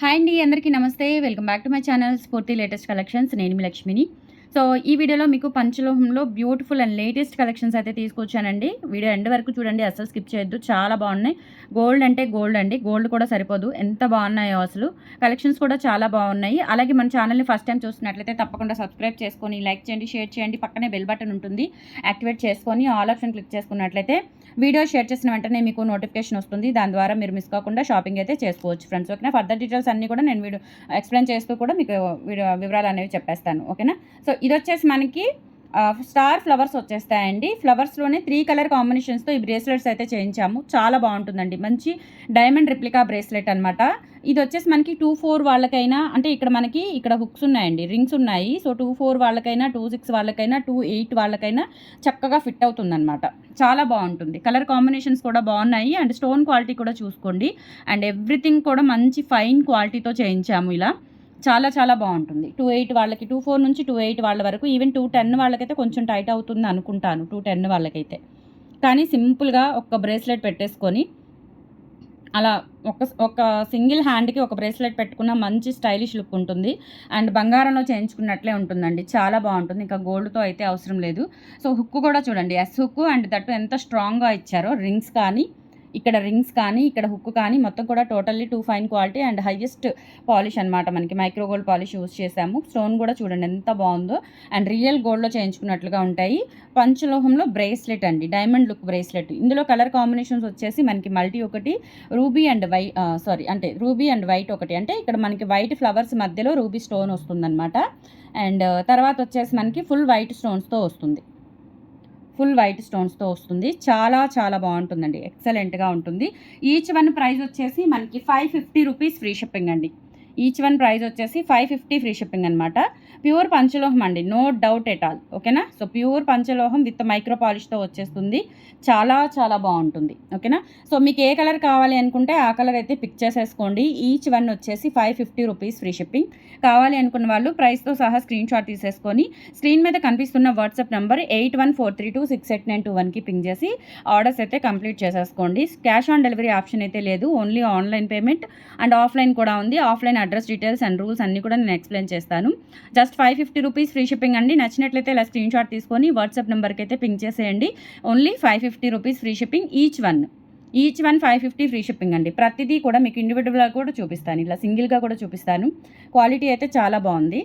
Hi అండి, అందరికీ నమస్తే. Welcome back to my channel స్ఫూర్తి లేటెస్ట్ కలెక్షన్స్. నేను మీ లక్ష్మిని. సో ఈ వీడియోలో మీకు పంచలోహంలో బ్యూటిఫుల్ అండ్ లేటెస్ట్ కలెక్షన్స్ అయితే తీసుకొచ్చానండి. వీడియో ఎండ్ వరకు చూడండి, అసలు స్కిప్ చేయొద్దు. చాలా బాగున్నాయి. గోల్డ్ అంటే గోల్డ్ అండి, గోల్డ్ కూడా సరిపోదు, ఎంత బాగున్నాయో అసలు. కలెక్షన్స్ కూడా చాలా బాగున్నాయి. అలాగే మన ఛానల్ని ఫస్ట్ టైం చూస్తున్నట్లయితే తప్పకుండా సబ్స్క్రైబ్ చేసుకొని లైక్ చేయండి, షేర్ చేయండి. పక్కనే బెల్ బటన్ ఉంటుంది, యాక్టివేట్ చేసుకొని ఆల్ ఆప్షన్ క్లిక్ చేసుకున్నట్లయితే వీడియో షేర్ చేసిన వెంటనే మీకు నోటిఫికేషన్ వస్తుంది. దాని ద్వారా మీరు మిస్ కాకుండా షాపింగ్ అయితే చేసుకోవచ్చు ఫ్రెండ్స్. ఓకేనా? ఫర్దర్ డీటెయిల్స్ అన్నీ కూడా నేను వీడియో ఎక్స్ప్లెయిన్ చేస్తూ కూడా మీకు వివరాలు అనేవి చెప్పేస్తాను. ఓకేనా? సో ఇది వచ్చేసి మనకి స్టార్ ఫ్లవర్స్ వచ్చేస్తాయండి. ఫ్లవర్స్లోనే 3 కలర్ కాంబినేషన్స్తో ఈ బ్రేస్లెట్స్ అయితే చేయించాము. చాలా బాగుంటుందండి. మంచి డైమండ్ రిప్లికా బ్రేస్లెట్ అనమాట. ఇది వచ్చేసి మనకి 2-4 వాళ్ళకైనా, అంటే ఇక్కడ హుక్స్ ఉన్నాయండి, రింగ్స్ ఉన్నాయి. సో 2-4 వాళ్ళకైనా, 2-6 వాళ్ళకైనా, 2-8 వాళ్ళకైనా చక్కగా ఫిట్ అవుతుందన్నమాట. చాలా బాగుంటుంది. కలర్ కాంబినేషన్స్ కూడా బాగున్నాయి. అండ్ స్టోన్ క్వాలిటీ కూడా చూసుకోండి. అండ్ ఎవ్రీథింగ్ కూడా మంచి ఫైన్ క్వాలిటీతో చేయించాము. ఇలా చాలా చాలా బాగుంటుంది. 2-8 వాళ్ళకి, 2-4 నుంచి 2-8 వాళ్ళ వరకు, ఈవెన్ 2-10 వాళ్ళకైతే కొంచెం టైట్ అవుతుంది అనుకుంటాను. 2-10 వాళ్ళకైతే. కానీ సింపుల్గా ఒక బ్రేస్లెట్ పెట్టేసుకొని అలా ఒక సింగిల్ హ్యాండ్కి ఒక బ్రేస్లెట్ పెట్టుకున్న మంచి స్టైలిష్ లుక్ ఉంటుంది. అండ్ బంగారంలో చేయించుకున్నట్లే ఉంటుందండి. చాలా బాగుంటుంది. ఇంకా గోల్డ్తో అయితే అవసరం లేదు. సో హుక్ కూడా చూడండి, ఎస్ హుక్. అండ్ దట్టు ఎంత స్ట్రాంగ్గా ఇచ్చారో. రింగ్స్ కానీ, ఇక్కడ హుక్ కానీ మొత్తం కూడా totally 2 fine quality and highest polish అనమాట. మనకి మైక్రో గోల్డ్ పాలిష్ యూస్ చేసాము. స్టోన్ కూడా చూడండి ఎంత బాగుందో. అండ్ రియల్ గోల్డ్లో చేయించుకున్నట్లుగా ఉంటాయి. పంచలోహంలో బ్రేస్లెట్ అండి, డైమండ్ లుక్ బ్రేస్లెట్. ఇందులో కలర్ కాంబినేషన్స్ వచ్చేసి మనకి మల్టీ ఒకటి, ruby and ruby and white ఒకటి. అంటే ఇక్కడ మనకి వైట్ ఫ్లవర్స్ మధ్యలో రూబీ స్టోన్ వస్తుందన్నమాట. అండ్ తర్వాత వచ్చేసి మనకి ఫుల్ వైట్ స్టోన్స్తో వస్తుంది. చాలా చాలా బాగుంటుందండి. ఎక్సలెంట్గా ఉంటుంది. ఈచ్ వన్ ప్రైస్ వచ్చేసి మనకి 550 రూపీస్ ఫ్రీ షిప్పింగ్ అండి. ఈచ్ వన్ ప్రైస్ వచ్చేసి 550 ఫ్రీ షిప్పింగ్ అనమాట. ప్యూర్ పంచలోహం అండి, నో డౌట్ ఎట్ ఆల్. ఓకేనా? సో ప్యూర్ పంచలోహం విత్ మైక్రో పాలిష్తో వచ్చేస్తుంది. చాలా చాలా బాగుంటుంది. ఓకేనా? సో మీకు ఏ కలర్ కావాలి అనుకుంటే ఆ కలర్ అయితే పిక్ చేసేసుకోండి. ఈచ్ వన్ వచ్చేసి 550 రూపీస్ ఫ్రీ షిప్పింగ్. కావాలి అనుకున్న వాళ్ళు ప్రైస్తో సహా స్క్రీన్ షాట్ తీసేసుకొని స్క్రీన్ మీద కనిపిస్తున్న వాట్సాప్ నెంబర్ 8143268921కి పింగ్ చేసి ఆర్డర్స్ అయితే కంప్లీట్ చేసేసుకోండి. క్యాష్ ఆన్ డెలివరీ ఆప్షన్ అయితే లేదు, only online payment and offline కూడా ఉంది. Offline address details and rules అన్నీ కూడా నేను ఎక్స్ప్లెయిన్ చేస్తాను. జస్ట్ 550 రూపీస్ ఫ్రీ షిప్పింగ్ అండి. నచ్చినట్లయితే ఇలా స్క్రీన్ షాట్ తీసుకొని వాట్సాప్ నెంబర్కి అయితే పింక్ చేసేయండి. Only 550 rupees free shipping each one 550 free shipping అండి. ప్రతిదీ కూడా మీకు ఇండివిజువల్గా కూడా చూపిస్తాను, ఇలా సింగిల్గా కూడా చూపిస్తాను. క్వాలిటీ అయితే చాలా బాగుంది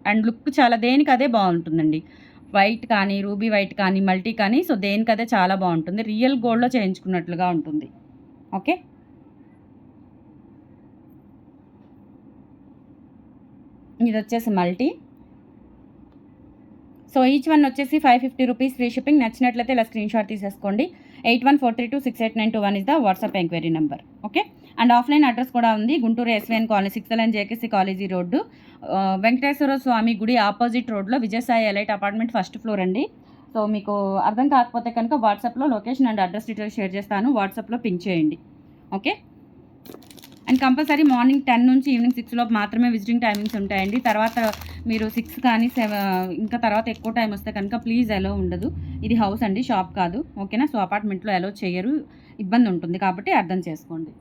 అండ్ లుక్ చాలా దేనికి అదే బాగుంటుందండి. వైట్ కానీ, రూబీ వైట్ కానీ, మల్టీ కానీ, సో దేనికి అదే చాలా బాగుంటుంది. రియల్ గోల్డ్లో చేయించుకున్నట్లుగా ఉంటుంది. ఓకే, ఇది వచ్చేసి మల్టీ. సో ఈచ్ వన్ వచ్చేసి 550 రూపీస్ ఫ్రీ షిప్పింగ్. నచ్చినట్లయితే ఇలా స్క్రీన్ షాట్ తీసేసుకోండి. 8143268921 is the WhatsApp enquiry number. Okay, and offline address కూడా ఉంది. Guntur SVN colony, 6th line JKC college road, Venkateswara Swami గుడి ఆపోజిట్ రోడ్లో Vijayasai elite apartment first floor అండి. సో మీకు అర్థం కాకపోతే కనుక వాట్సాప్లో location and address details share చేస్తాను, వాట్సాప్లో పింక్ చేయండి. ఓకే, అండ్ కంపల్సరీ మార్నింగ్ 10 నుంచి ఈవినింగ్ 6 లోపు మాత్రమే విజిటింగ్ టైమింగ్స్ ఉంటాయండి. తర్వాత మీరు 6 కానీ 7 ఇంకా తర్వాత ఎక్కువ టైం వస్తే కనుక ప్లీజ్ అలో ఉండదు. ఇది హౌస్ అండి, షాప్ కాదు. ఓకేనా? సో అపార్ట్మెంట్లో అలో చేయరు, ఇబ్బంది ఉంటుంది, కాబట్టి అర్థం చేసుకోండి.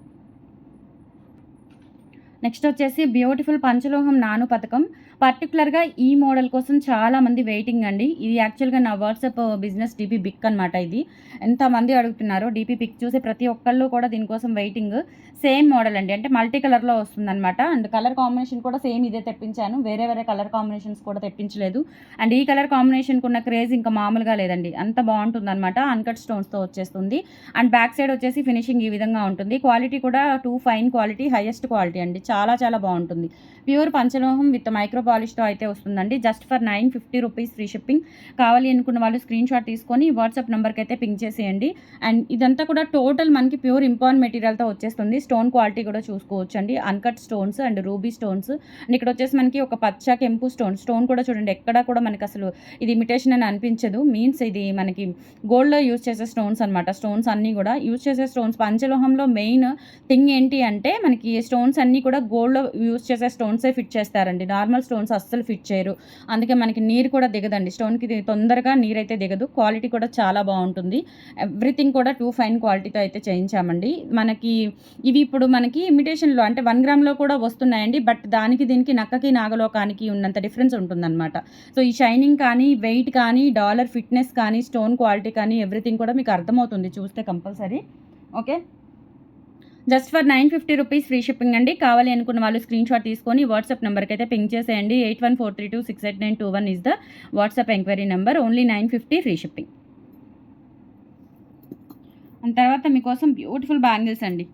నెక్స్ట్ వచ్చేసి బ్యూటిఫుల్ పంచలోహం నాను పథకం. పర్టికులర్గా ఈ మోడల్ కోసం చాలామంది వెయిటింగ్ అండి. ఇది యాక్చువల్గా నా వాట్సాప్ బిజినెస్ డీపీ పిక్ అనమాట. ఇది ఎంతమంది అడుగుతున్నారో డీపీ పిక్ చూసి ప్రతి ఒక్కళ్ళు కూడా దీనికోసం వెయిటింగ్. సేమ్ మోడల్ అండి, అంటే మల్టీ కలర్లో వస్తుందన్నమాట. అండ్ కలర్ కాంబినేషన్ కూడా సేమ్ ఇదే తెప్పించాను, వేరే కలర్ కాంబినేషన్స్ కూడా తెప్పించలేదు. అండ్ ఈ కలర్ కాంబినేషన్కి ఉన్న క్రేజ్ ఇంకా మామూలుగా లేదండి, అంత బాగుంటుంది అనమాట. అన్కట్ స్టోన్స్తో వచ్చేస్తుంది. అండ్ బ్యాక్ సైడ్ వచ్చేసి ఫినిషింగ్ ఈ విధంగా ఉంటుంది. క్వాలిటీ కూడా 2 ఫైన్ క్వాలిటీ, హైయెస్ట్ క్వాలిటీ అండి. చాలా చాలా బాగుంటుంది. ప్యూర్ పంచలోహం విత్ మైక్రో పాలిష్తో అయితే వస్తుందండి. Just for 950 rupees free shipping. కావాలి అనుకున్న వాళ్ళు స్క్రీన్ షాట్ తీసుకొని వాట్సాప్ నెంబర్కి అయితే పింక్ చేసేయండి. అండ్ ఇదంతా కూడా టోటల్ మనకి ప్యూర్ ఇంపార్న్ మెటీరియల్తో వచ్చేస్తుంది. స్టోన్ క్వాలిటీ కూడా చూసుకోవచ్చు అండి. Uncut stones and ruby stones. And ఇక్కడ వచ్చేసి మనకి ఒక పచ్చ కెంపు స్టోన్ కూడా చూడండి, ఎక్కడా కూడా మనకి అసలు ఇది ఇమిటేషన్ అని అనిపించదు. మీన్స్ ఇది మనకి గోల్డ్లో యూజ్ చేసే స్టోన్స్ అనమాట. స్టోన్స్ అన్నీ కూడా యూజ్ చేసే స్టోన్స్. పంచలోహంలో మెయిన్ థింగ్ ఏంటి అంటే మనకి స్టోన్స్ అన్నీ కూడా కూడా గోల్డ్‌లో యూజ్ చేసే స్టోన్సే ఫిట్ చేస్తారండి. నార్మల్ స్టోన్స్ అస్సలు ఫిట్ చేయరు. అందుకే మనకి నీరు కూడా దిగదండి. స్టోన్‌కి తొందరగా నీరైతే దిగదు. క్వాలిటీ కూడా చాలా బావుంటుంది. ఎవ్రీథింగ్ కూడా టూ ఫైన్ క్వాలిటీతో అయితే చేయించామండి. మనకి ఇవి ఇప్పుడు మనకి ఇమిటేషన్‌లో అంటే 1 గ్రామ్‌లో కూడా వస్తున్నాయండి. బట్ దానికి దీనికి నక్కకి నాగలోకానికి ఉన్నంత డిఫరెన్స్ ఉంటుందనమాట. సో, ఈ షైనింగ్ కానీ, వెయిట్ కానీ, డాలర్ ఫిట్‌నెస్ కానీ, స్టోన్ క్వాలిటీ కానీ ఎవ్రీథింగ్ కూడా మీకు అర్థమవుతుంది చూస్తే compulsory. Okay. Just for 950 rupees free shipping అండి. కావాలి అనుకున్న వాళ్ళు స్క్రీన్‌షాట్ తీసుకొని వాట్సాప్ నంబర్‌కి అయితే పింగ్ చేసేయండి. 8143268921 is the WhatsApp enquiry number. Only 950 free shipping. And తర్వాత మీకోసం బ్యూటిఫుల్ బ్యాంగిల్స్ అండి.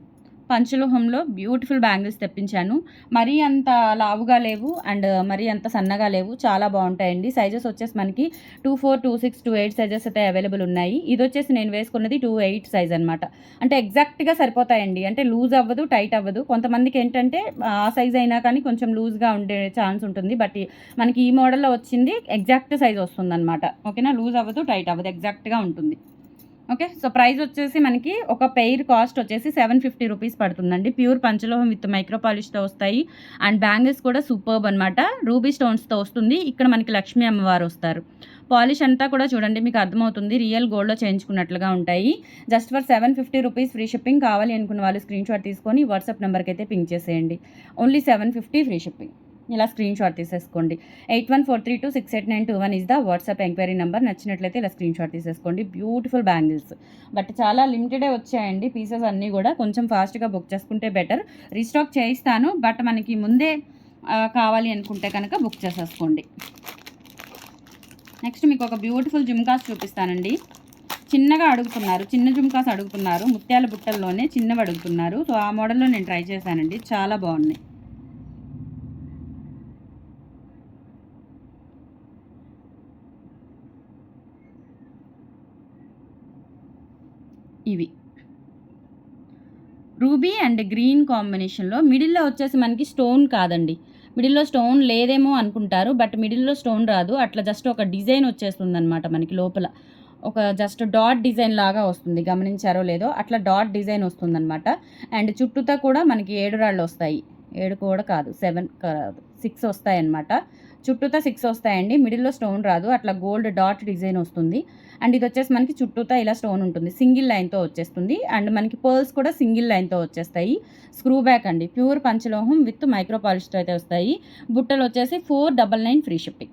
పంచలోహంలో బ్యూటిఫుల్ బ్యాంగిల్స్ తెప్పించాను. మరీ అంత లావుగా లేవు అండ్ మరీ అంత సన్నగా లేవు. చాలా బావుంటాయండి. సైజెస్ వచ్చేసి మనకి 24, 26, 28 సైజెస్ అయితే అవైలబుల్ ఉన్నాయి. ఇదొచ్చేసి నేను వేసుకున్నది 28 సైజ్ అనమాట. అంటే ఎగ్జాక్ట్‌గా సరిపోతాయండి. అంటే లూజ్ అవ్వదు, టైట్ అవ్వదు. కొంతమందికి ఏంటంటే ఆ సైజ్ అయినా కానీ కొంచెం లూజ్‌గా ఉండే ఛాన్స్ ఉంటుంది. బట్ మనకి ఈ మోడల్‌లో వచ్చింది ఎగ్జాక్ట్ సైజ్ వస్తుందనమాట. ఓకేనా? లూజ్ అవ్వదు, టైట్ అవ్వదు. ఎగ్జాక్ట్‌గా ఉంటుంది. ఓకే. సో, ప్రైస్ వచ్చేసి మనకి ఒక పెయిర్ కాస్ట్ వచ్చేసి 750 రూపీస్ పడుతుందండి. ప్యూర్ పంచలోహం విత్ మైక్రో పాలిష్‌తో వస్తాయి. అండ్ బ్యాంగిల్స్ కూడా సూపర్బ్ అనమాట. రూబీ స్టోన్స్‌తో వస్తుంది. ఇక్కడ మనకి లక్ష్మీ అమ్మవారు వస్తారు. పాలిష్ అంతా కూడా చూడండి మీకు అర్థమవుతుంది. రియల్ గోల్డ్‌లో చేయించుకున్నట్లుగా ఉంటాయి. Just for 750 rupees free shipping. కావాలి అనుకున్న వాళ్ళు స్క్రీన్‌షాట్ తీసుకొని వాట్సాప్ నంబర్‌కి అయితే పింగ్ చేసేయండి. Only 750 free shipping. ఇలా స్క్రీన్‌షాట్ తీసేసుకోండి. 8143268921 is the WhatsApp enquiry number. నచ్చినట్లయితే ఇలా స్క్రీన్‌షాట్ తీసేసుకోండి. Beautiful bangles. బట్ చాలా లిమిటెడే వచ్చాయండి పీసెస్ అన్నీ కూడా. కొంచెం ఫాస్ట్‌గా బుక్ చేసుకుంటే బెటర్. రీస్టాక్ చేయిస్తాను. బట్ మనకి ముందే కావాలి అనుకుంటే కనుక బుక్ చేసేసుకోండి. నెక్స్ట్ మీకు ఒక బ్యూటిఫుల్ జుమ్కాస్ చూపిస్తానండి. చిన్నగా అడుగుతున్నారు. చిన్న జుమ్కాస్ అడుగుతున్నారు. ముత్యాల బుట్టల్లోనే చిన్నవి అడుగుతున్నారు. సో, ఆ మోడల్‌లో నేను ట్రై చేశానండి. చాలా బాగున్నాయి. ఇవి రూబీ అండ్ గ్రీన్ కాంబినేషన్‌లో మిడిల్‌లో వచ్చేసి మనకి స్టోన్ కాదండి. మిడిల్‌లో స్టోన్ లేదేమో అనుకుంటారు. బట్ మిడిల్‌లో స్టోన్ రాదు. అట్లా జస్ట్ ఒక డిజైన్ వచ్చేస్తుందనమాట మనకి లోపల. ఒక జస్ట్ డాట్ డిజైన్ లాగా వస్తుంది. గమనించారో లేదో అట్లా డాట్ డిజైన్ వస్తుందనమాట. అండ్ చుట్టూతా కూడా మనకి 7 రాళ్ళు వస్తాయి. 7 కూడా కాదు, 7 కాదు, 6 వస్తాయన్నమాట. చుట్టూతా 6 వస్తాయండి. మిడిల్‌లో స్టోన్ రాదు. అట్లా గోల్డ్ డాట్ డిజైన్ వస్తుంది. అండ్ ఇది వచ్చేసి మనకి చుట్టూతా ఇలా స్టోన్ ఉంటుంది. సింగిల్ లైన్‌తో వచ్చేస్తుంది. అండ్ మనకి పర్ల్స్ కూడా సింగిల్ లైన్‌తో వచ్చేస్తాయి. స్క్రూ బ్యాక్ అండి. ప్యూర్ పంచలోహం విత్ మైక్రో పాలిష్‌తో అయితే వస్తాయి. బుట్టలు వచ్చేసి 499 ఫ్రీ షిప్పింగ్.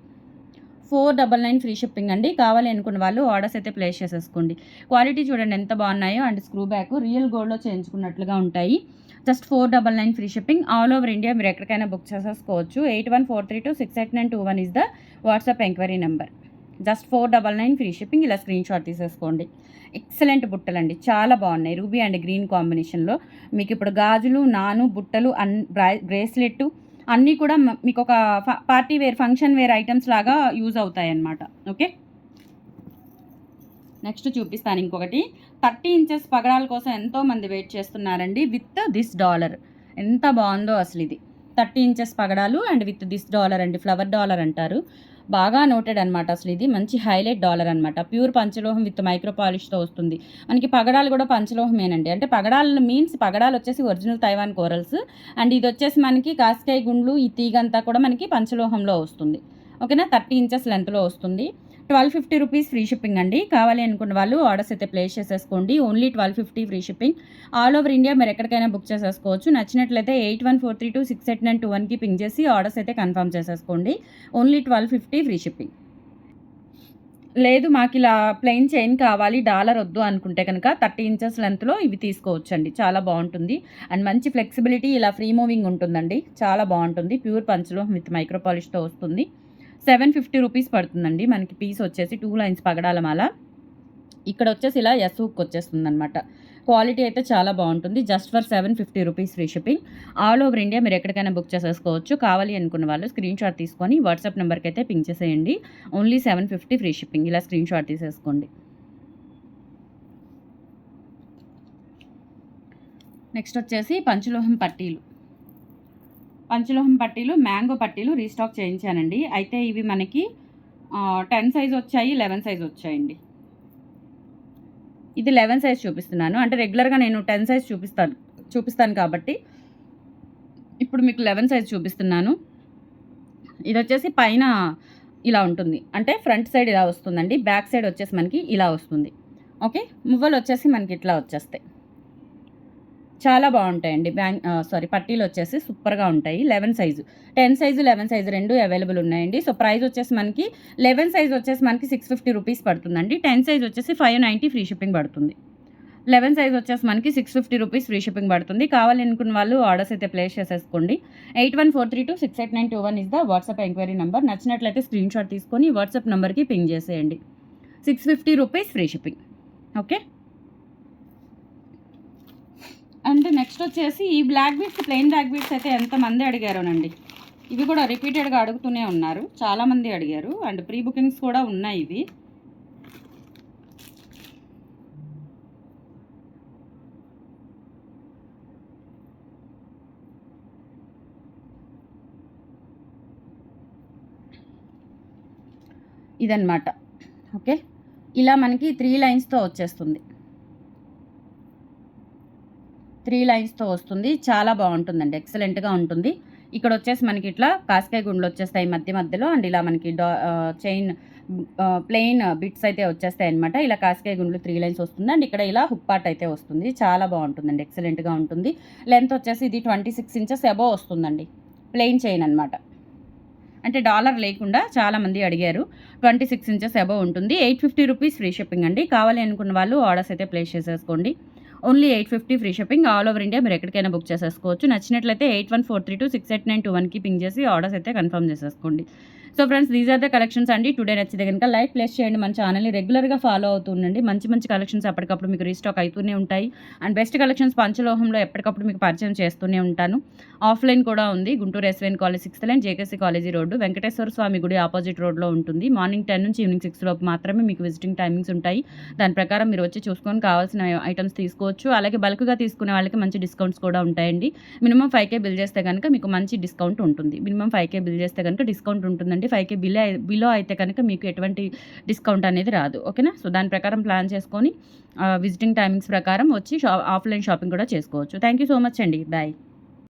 499 ఫ్రీ షిప్పింగ్ అండి. కావాలి అనుకున్న వాళ్ళు ఆర్డర్స్ అయితే ప్లేస్ చేసేసుకోండి. క్వాలిటీ చూడండి ఎంత బాగున్నాయో. అండ్ స్క్రూ బ్యాక్ రియల్ గోల్డ్‌లో చేయించుకున్నట్లుగా ఉంటాయి. Just 499 free shipping. All over India మీరు ఎక్కడికైనా బుక్ చేసేసుకోవచ్చు. 8143268921 is the WhatsApp enquiry number. Just 499 free shipping. ఇలా స్క్రీన్‌షాట్ తీసేసుకోండి. ఎక్సలెంట్ బుట్టలండి. చాలా బాగున్నాయి. రూబీ అండ్ గ్రీన్ కాంబినేషన్‌లో మీకు ఇప్పుడు గాజులు, నాను, బుట్టలు బ్రేస్లెట్ అన్నీ కూడా మీకు ఒక party wear, function wear items లాగా యూజ్ అవుతాయన్నమాట. ఓకే. నెక్స్ట్ చూపిస్తాను ఇంకొకటి. 30 ఇంచెస్ పగడాల కోసం ఎంతోమంది వెయిట్ చేస్తున్నారండి. విత్ దిస్ డాలర్ ఎంత బాగుందో అసలు ఇది. 30 ఇంచెస్ పగడాలు అండ్ విత్ దిస్ డాలర్ అండి. ఫ్లవర్ డాలర్ అంటారు. బాగా నోటెడ్ అనమాట. అసలు ఇది మంచి హైలైట్ డాలర్ అనమాట. ప్యూర్ పంచలోహం విత్ మైక్రో పాలిష్‌తో వస్తుంది. మనకి పగడాలు కూడా పంచలోహమేనండి. అంటే పగడాలు మీన్స్ పగడాలు వచ్చేసి ఒరిజినల్ తైవాన్ కోరల్స్. అండ్ ఇది వచ్చేసి మనకి కాస్కాయ గుండ్లు, ఈ తీగంతా కూడా మనకి పంచలోహంలో వస్తుంది. ఓకేనా? 30 ఇంచెస్ లెంత్లో వస్తుంది. 1250 రూపీస్ ఫ్రీ షిప్పింగ్ అండి. కావాలి అనుకున్న వాళ్ళు ఆర్డర్స్ అయితే ప్లేస్ చేసేసుకోండి. Only 1250 free shipping. All over India మీరు ఎక్కడికైనా బుక్ చేసేసుకోవచ్చు. నచ్చినట్లయితే 8143268921కి పింగ్ చేసి ఆర్డర్స్ అయితే కన్ఫర్మ్ చేసేసుకోండి. Only 1250 free shipping. లేదు మాకు ఇలా ప్లెయిన్ చైన్ కావాలి, డాలర్ వద్దు అనుకుంటే కనుక 30 ఇంచెస్ లెంత్లో ఇవి తీసుకోవచ్చండి. చాలా బాగుంటుంది. అండ్ మంచి ఫ్లెక్సిబిలిటీ, ఇలా ఫ్రీ మూవింగ్ ఉంటుందండి. చాలా బాగుంటుంది. ప్యూర్ పంచలోహం విత్ మైక్రో పాలిష్‌తో వస్తుంది. 750 రూపీస్ పడుతుందండి. మనకి పీస్ వచ్చేసి 2 లైన్స్ పగడాల మాల. ఇక్కడ వచ్చేసి ఇలా ఎస్ హుక్ వచ్చేస్తుందనమాట. క్వాలిటీ అయితే చాలా బాగుంటుంది. Just for 750 rupees free shipping. All over India మీరు ఎక్కడికైనా బుక్ చేసేసుకోవచ్చు. కావాలి అనుకున్న వాళ్ళు స్క్రీన్‌షాట్ తీసుకొని వాట్సాప్ నెంబర్కి అయితే పింగ్ చేసేయండి. Only 750 free shipping. ఇలా స్క్రీన్‌షాట్ తీసేసుకోండి. నెక్స్ట్ వచ్చేసి పంచలోహం పట్టీలు. పంచలోహం పట్టీలు, మ్యాంగో పట్టీలు రీస్టాక్ చేయించానండి. అయితే ఇవి మనకి 10 సైజ్ వచ్చాయి, 11 సైజ్ వచ్చాయండి. ఇది 11 సైజ్ చూపిస్తున్నాను. అంటే రెగ్యులర్‌గా నేను 10 సైజ్ చూపిస్తాను కాబట్టి ఇప్పుడు మీకు 11 సైజ్ చూపిస్తున్నాను. ఇది వచ్చేసి పైన ఇలా ఉంటుంది, అంటే ఫ్రంట్ సైడ్ ఇలా వస్తుందండి, బ్యాక్ సైడ్ వచ్చేసి మనకి ఇలా వస్తుంది. ఓకే, మువ్వలు వచ్చేసి మనకి ఇట్లా వచ్చేస్తాయి. చాలా బాగుంటాయండి. పట్టీలు వచ్చేసి సూపర్గా ఉంటాయి. 11 సైజు, 10 సైజు 11 సైజు రెండు అవైలబుల్ ఉన్నాయండి. సో ప్రైస్ వచ్చేసి మనకి 11 సైజ్ వచ్చేసి మనకి 650 రూపీస్ పడుతుందండి. 10 సైజ్ వచ్చేసి 590 ఫ్రీ షిప్పింగ్ పడుతుంది. 11 సైజ్ వచ్చేసి మనకి 650 రూపీస్ ఫ్రీ షిప్పింగ్ పడుతుంది. కావాలి అనుకున్న వాళ్ళు ఆర్డర్స్ అయితే ప్లేస్ చేసేసుకోండి. 8143268921 is the WhatsApp enquiry number. నచ్చినట్లయితే స్క్రీన్ షాట్ తీసుకొని వాట్సాప్ నెంబర్కి పింగ్ చేసేయండి. 650 rupees free shipping. Okay, and next వచ్చేసి ఈ black beads, plain black beads అయితే ఎంతమంది అడిగారోనండి. ఇవి కూడా రిపీటెడ్గా అడుగుతూనే ఉన్నారు, చాలామంది అడిగారు. అండ్ ప్రీ బుకింగ్స్ కూడా ఉన్నాయి ఇవి. ఇదన్నమాట. ఓకే, ఇలా మనకి 3 లైన్స్తో వచ్చేస్తుంది. 3 లైన్స్తో వస్తుంది. చాలా బాగుంటుందండి, ఎక్సలెంట్గా ఉంటుంది. ఇక్కడ వచ్చేసి మనకి ఇట్లా కాస్కాయ గుండ్లు వచ్చేస్తాయి మధ్య మధ్యలో. అండ్ ఇలా మనకి చైన్ ప్లెయిన్ బిట్స్ అయితే వచ్చేస్తాయి అనమాట. ఇలా కాస్కాయ గుండ్లు 3 లైన్స్ వస్తుంది. అండ్ ఇక్కడ ఇలా హుక్ పార్ట్ అయితే వస్తుంది. చాలా బాగుంటుందండి, ఎక్సలెంట్గా ఉంటుంది. లెంత్ వచ్చేసి ఇది 26 ఇంచెస్ అబోవ్ వస్తుందండి. ప్లెయిన్ చైన్ అనమాట, అంటే డాలర్ లేకుండా చాలామంది అడిగారు. 26 ఇంచెస్ అబోవ్ ఉంటుంది. 850 రూపీస్ ఫ్రీ షిప్పింగ్ అండి. కావాలి అనుకున్న వాళ్ళు ఆర్డర్స్ అయితే ప్లేస్ చేసేసుకోండి. Only 850 free shipping. All over India మీరు ఎక్కడికైనా బుక్ చేసేసుకోవచ్చు. నచ్చినట్లయితే 8143268921కి పింగ్ చేసి ఆర్డర్స్ అయితే కన్ఫర్మ్ చేసేసుకోండి. So friends, these are the collections అండి. టుడే నచ్చితే కనుక లైక్ ప్లేస్ చేయండి. మన ఛానల్ని రెగ్యులర్గా ఫాలో అవుతుండండి. మంచి మంచి కలెక్షన్స్ అప్పటికప్పుడు మీకు రీస్టాక్ అవుతూనే ఉంటాయి. అండ్ బెస్ట్ కలెక్షన్స్ పంచలోహంలో ఎప్పటికప్పుడు మీకు పరిచయం చేస్తూనే ఉంటాను. ఆఫ్లైన్ కూడా ఉంది. Guntur SVN college 6th line, JKC college road, Venkateswara Swami గుడి ఆపోజిట్ రోడ్లో ఉంటుంది. మార్నింగ్ 10 నుంచి ఈవినింగ్ 6 లోపు మాత్రమే మీకు విజిటింగ్ టైమింగ్స్ ఉంటాయి. దాని ప్రకారం మీరు వచ్చి చూసుకొని కావాల్సిన ఐటమ్స్ తీసుకోవచ్చు. అలాగే బల్క్గా తీసుకునే వాళ్ళకి మంచి డిస్కౌంట్స్ కూడా ఉంటాయండి. మినిమం 5K బిల్ చేస్తే కనుక మీకు మంచి డిస్కౌంట్ ఉంటుంది. మినిమం 5K బిల్ చేస్తే కనుక డిస్కౌంట్ ఉంటుందండి. 5K బిలో అయితే కనుక మీకు ఎటువంటి డిస్కౌంట్ అనేది రాదు. ఓకేనా, సో దాని ప్రకారం ప్లాన్ చేసుకొని విజిటింగ్ టైమింగ్స్ ప్రకారం వచ్చి ఆఫ్లైన్ షాపింగ్ కూడా చేసుకోవచ్చు. థ్యాంక్ యూ సో మచ్ అండి. బాయ్.